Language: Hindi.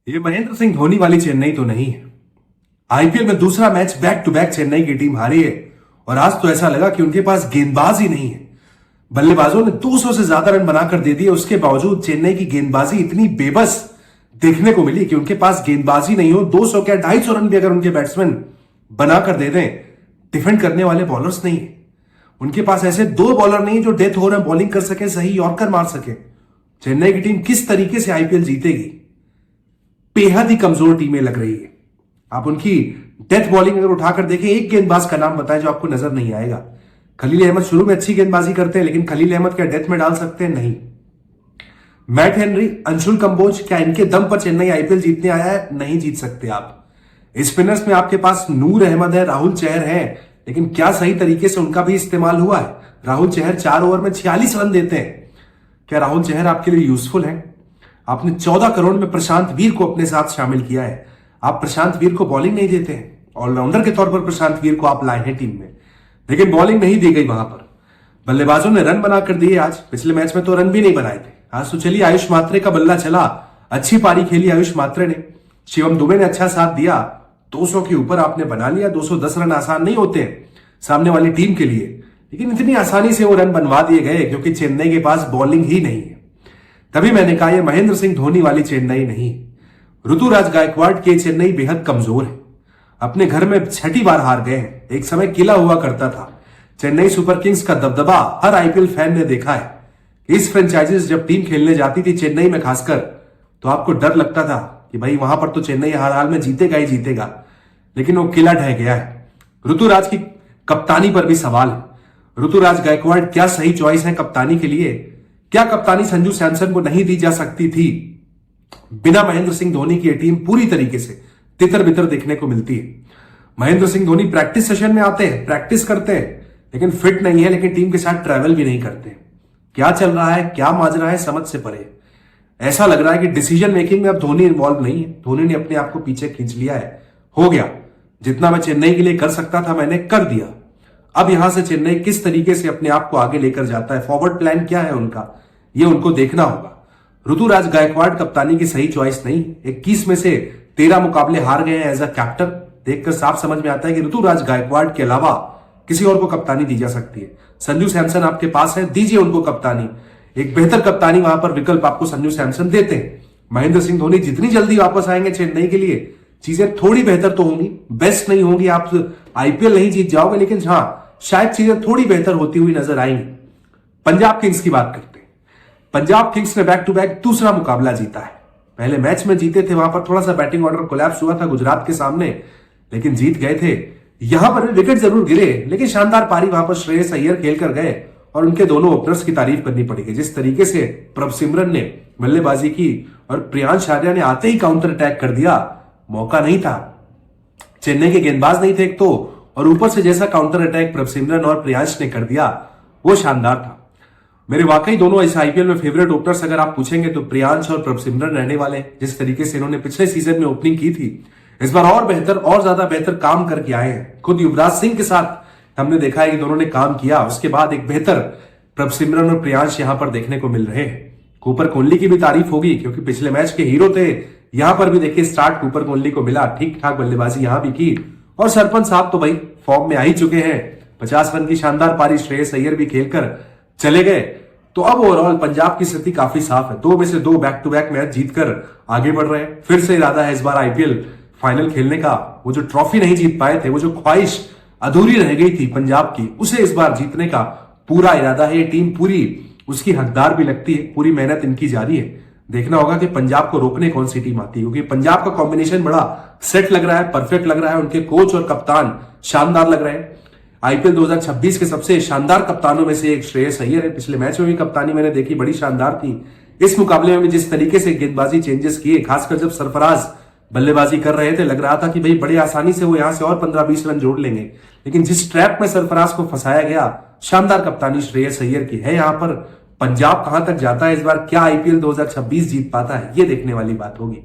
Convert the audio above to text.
ये महेंद्र सिंह धोनी वाली चेन्नई तो नहीं है। आईपीएल में दूसरा match back to back Chennai की टीम हारी है और आज तो ऐसा लगा कि उनके पास गेंदबाज ही नहीं है। बल्लेबाजों ने 200 से ज्यादा रन बनाकर दे दिए, उसके बावजूद चेन्नई की गेंदबाजी इतनी बेबस देखने को मिली कि उनके पास गेंदबाजी नहीं हो। 200 क्या 250 रन भी अगर उनके बैट्समैन बनाकर दे दें, डिफेंड करने वाले बॉलर्स नहीं है। उनके पास ऐसे दो बॉलर नहीं जो डेथ ओवर में बॉलिंग कर सके, सही यॉर्कर मार सके। चेन्नई की टीम किस तरीके से आईपीएल जीतेगी, बेहद ही कमजोर टीमें लग रही है। आप उनकी डेथ बॉलिंग अगर उठाकर देखें, एक गेंदबाज का नाम बताएं जो आपको नजर नहीं आएगा। खलील अहमद शुरू में अच्छी गेंदबाजी करते हैं, लेकिन खलील अहमद क्या डेथ में डाल सकते हैं? नहीं। मैट हेनरी, अंशुल कंबोज, क्या इनके दम पर चेन्नई आईपीएल जीतने आया है? नहीं जीत सकते आप। स्पिनर्स में आपके पास नूर अहमद है, राहुल चहर है, लेकिन क्या सही तरीके से उनका भी इस्तेमाल हुआ है? राहुल चहर 4 ओवर में 46 रन देते हैं। क्या राहुल चहर आपके लिए यूजफुल है? आपने 14 करोड़ में प्रशांत वीर को अपने साथ शामिल किया है। आप प्रशांत वीर को बॉलिंग नहीं देते हैं। ऑलराउंडर के तौर पर प्रशांत वीर को आप लाए हैं टीम में, लेकिन बॉलिंग नहीं दी गई वहां पर। बल्लेबाजों ने रन बनाकर दिए आज। पिछले मैच में तो रन भी नहीं बनाए थे। आज तो चलिए आयुष मात्रे का बल्ला चला, अच्छी पारी खेली आयुष मात्रे ने। शिवम दुबे ने अच्छा साथ दिया। 200 के ऊपर आपने बना लिया। 210 रन आसान नहीं होते सामने वाली टीम के लिए, लेकिन इतनी आसानी से वो रन बनवा दिए गए क्योंकि चेन्नई के पास बॉलिंग ही नहीं है। तभी मैंने कहा यह महेंद्र सिंह धोनी वाली चेन्नई नहीं। ऋतुराज गायकवाड़ की चेन्नई बेहद कमजोर है। अपने घर में 6ठी बार हार गए हैं। एक समय किला हुआ करता था। चेन्नई सुपर किंग्स का दबदबा हर आईपीएल फैन ने देखा है। इस फ्रेंचाइजीज जब टीम खेलने जाती थी चेन्नई में खासकर, तो आपको डर लगता था कि भाई वहां पर तो चेन्नई हर हाल में जीतेगा ही जीतेगा, लेकिन वो किला ढह गया है। ऋतुराज की कप्तानी पर भी सवाल है। ऋतुराज गायकवाड़ क्या सही चॉइस है कप्तानी के लिए? क्या कप्तानी संजू सैमसन को नहीं दी जा सकती थी? बिना महेंद्र सिंह धोनी की टीम पूरी तरीके से तितर बितर देखने को मिलती है। महेंद्र सिंह धोनी प्रैक्टिस सेशन में आते हैं, प्रैक्टिस करते हैं, लेकिन फिट नहीं है, लेकिन टीम के साथ ट्रैवल भी नहीं करते। क्या चल रहा है, क्या माजरा है, समझ से परे। ऐसा लग रहा है कि डिसीजन मेकिंग में अब धोनी इन्वॉल्व नहीं है। धोनी ने अपने आप को पीछे खींच लिया है। हो गया, जितना मैं चेन्नई के लिए कर सकता था मैंने कर दिया। अब यहां से चेन्नई किस तरीके से अपने आप को आगे लेकर जाता है, फॉरवर्ड प्लान क्या है उनका, ये उनको देखना होगा। ऋतुराज गायकवाड़ कप्तानी की सही चॉइस नहीं। 21 में से 13 मुकाबले हार गए हैं एज अ कैप्टन। देखकर साफ समझ में आता है कि ऋतुराज गायकवाड़ के अलावा किसी और को कप्तानी दी जा सकती है। संजू सैमसन आपके पास है, दीजिए उनको कप्तानी। एक बेहतर कप्तानी वहां पर विकल्प आपको संजू सैमसन देते हैं। महेंद्र सिंह धोनी जितनी जल्दी वापस आएंगे चेन्नई के लिए, चीजें थोड़ी बेहतर तो होंगी, बेस्ट नहीं होंगी। आप आईपीएल नहीं जीत जाओगे, लेकिन हाँ, शायद चीजें थोड़ी बेहतर होती हुई नजर आएंगी। पंजाब किंग्स की बात करते हैं। पंजाब किंग्स ने बैक टू बैक दूसरा मुकाबला जीता है। पहले मैच में जीते थे, वहां पर थोड़ा सा बैटिंग ऑर्डर कोलैप्स हुआ था गुजरात के सामने, लेकिन जीत गए थे। यहां पर विकेट जरूर गिरे, लेकिन शानदार पारी वहां पर श्रेयस अय्यर खेल कर गए और उनके दोनों ओपनर्स की तारीफ करनी पड़ेगी। जिस तरीके से प्रभसिमरन ने बल्लेबाजी की और प्रियांश आर्या ने आते ही काउंटर अटैक कर दिया, मौका नहीं था। चेन्नई के गेंदबाज नहीं थे एक तो, और ऊपर से जैसा काउंटर अटैक प्रभसिमरन और प्रियांश ने कर दिया वो शानदार था। मेरे वाकई दोनों इस आईपीएल में फेवरेट ओपनर्स अगर आप पूछेंगे तो प्रियांश और प्रभसिमरन रहने वाले। जिस तरीके से इन्होंने पिछले सीजन में ओपनिंग की थी, इस बार और बेहतर और ज्यादा बेहतर काम करके आए हैं। खुद युवराज सिंह के साथ हमने देखा है कि दोनों ने काम किया। उसके बाद एक बेहतर प्रभसिमरन और प्रियांश यहां पर देखने को मिल रहे हैं। कूपर कोहली की भी तारीफ होगी क्योंकि पिछले मैच के हीरो थे। यहां पर भी देखिए स्टार्ट कूपर कोहली को मिला, ठीक ठाक बल्लेबाजी यहां भी की। और सरपंच साहब तो भाई फॉर्म में आ ही चुके हैं। 50 रन की शानदार पारी श्रेयस अय्यर भी खेलकर चले गए। तो अब ओवरऑल पंजाब की स्थिति काफी साफ है। 2 में से 2 बैक टू बैक मैच जीतकर आगे बढ़ रहे हैं। फिर से इरादा है इस बार आईपीएल फाइनल खेलने का। वो जो ट्रॉफी नहीं जीत पाए थे, वो जो ख्वाहिश अधूरी रह गई थी पंजाब की, उसे इस बार जीतने का पूरा इरादा है। ये टीम पूरी उसकी हकदार भी लगती है। पूरी मेहनत इनकी जारी है। देखना होगा कि पंजाब को रोकने कौन सी टीम आती है, क्योंकि पंजाब का कॉम्बिनेशन बड़ा सेट लग रहा है, परफेक्ट लग रहा है। उनके कोच और कप्तान शानदार लग रहे हैं। आईपीएल 2026 के सबसे शानदार कप्तानों में से एक श्रेयस अय्यर है। पिछले मैच में भी कप्तानी मैंने देखी, बड़ी शानदार थी। इस मुकाबले में भी जिस तरीके से गेंदबाजी चेंजेस किए, खासकर जब सरफराज बल्लेबाजी कर रहे थे, लग रहा था कि भाई बड़े आसानी से वो यहां से और 15-20 रन जोड़ लेंगे, लेकिन जिस ट्रैप में सरफराज को फंसाया गया, शानदार कप्तानी श्रेयस अय्यर की है। यहां पर पंजाब कहां तक जाता है इस बार, क्या आईपीएल 2026 जीत पाता है, ये देखने वाली बात होगी।